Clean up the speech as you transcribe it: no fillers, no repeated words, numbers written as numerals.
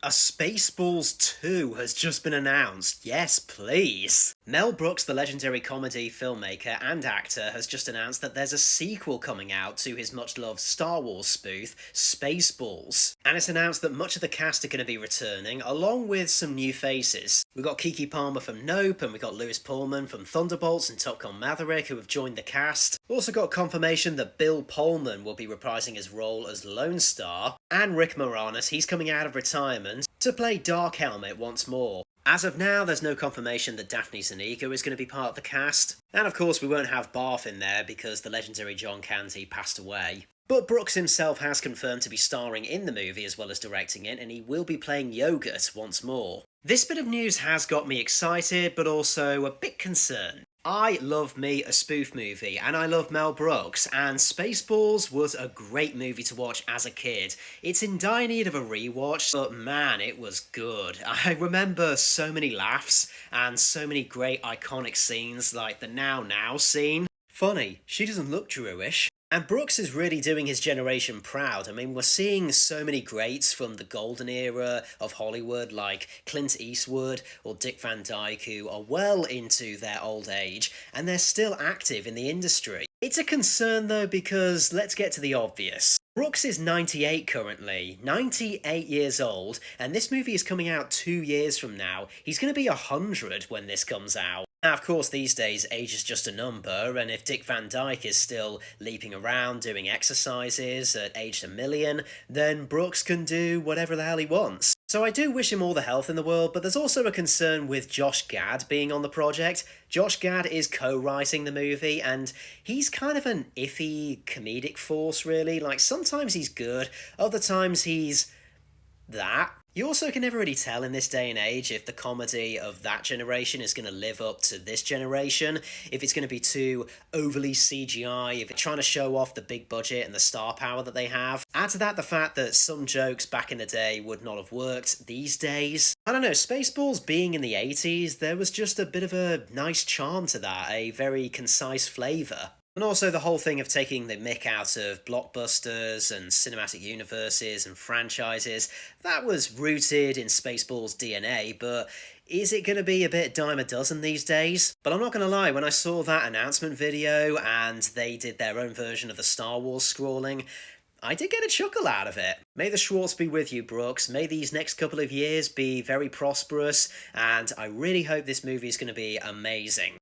A Spaceballs 2 has just been announced. Yes, please. Mel Brooks, the legendary comedy filmmaker and actor, has just announced that there's a sequel coming out to his much-loved Star Wars spoof, Spaceballs. And it's announced that much of the cast are going to be returning, along with some new faces. We've got Kiki Palmer from Nope, and we've got Lewis Pullman from Thunderbolts and Top Gun Maverick, who have joined the cast. We've also got confirmation that Bill Pullman will be reprising his role as Lone Star, and Rick Moranis, he's coming out of retirement to play Dark Helmet once more. As of now, there's no confirmation that Daphne Zuniga is going to be part of the cast. And of course, we won't have Barf in there because the legendary John Candy passed away. But Brooks himself has confirmed to be starring in the movie as well as directing it, and he will be playing Yogurt once more. This bit of news has got me excited, but also a bit concerned. I love me a spoof movie, and I love Mel Brooks, and Spaceballs was a great movie to watch as a kid. It's in dire need of a rewatch, but man, it was good. I remember so many laughs, and so many great iconic scenes, like the Now Now scene. Funny, she doesn't look Jewish. And Brooks is really doing his generation proud. I mean, we're seeing so many greats from the golden era of Hollywood, like Clint Eastwood or Dick Van Dyke, who are well into their old age, and they're still active in the industry. It's a concern though, because let's get to the obvious. Brooks is 98 currently, 98 years old, and this movie is coming out 2 years from now. He's going to be 100 when this comes out. Now, of course, these days, age is just a number, and if Dick Van Dyke is still leaping around doing exercises at age 1,000,000, then Brooks can do whatever the hell he wants. So I do wish him all the health in the world, but there's also a concern with Josh Gad being on the project. Josh Gad is co-writing the movie, and he's kind of an iffy comedic force, really. Like, sometimes he's good, other times he's that. You also can never really tell in this day and age if the comedy of that generation is going to live up to this generation, if it's going to be too overly CGI, if it's trying to show off the big budget and the star power that they have. Add to that the fact that some jokes back in the day would not have worked these days. I don't know, Spaceballs being in the 80s, there was just a bit of a nice charm to that, a very concise flavour. And also the whole thing of taking the mick out of blockbusters and cinematic universes and franchises, that was rooted in Spaceballs' DNA, but is it going to be a bit dime a dozen these days? But I'm not going to lie, when I saw that announcement video and they did their own version of the Star Wars scrolling, I did get a chuckle out of it. May the Schwartz be with you, Brooks. May these next couple of years be very prosperous, and I really hope this movie is going to be amazing.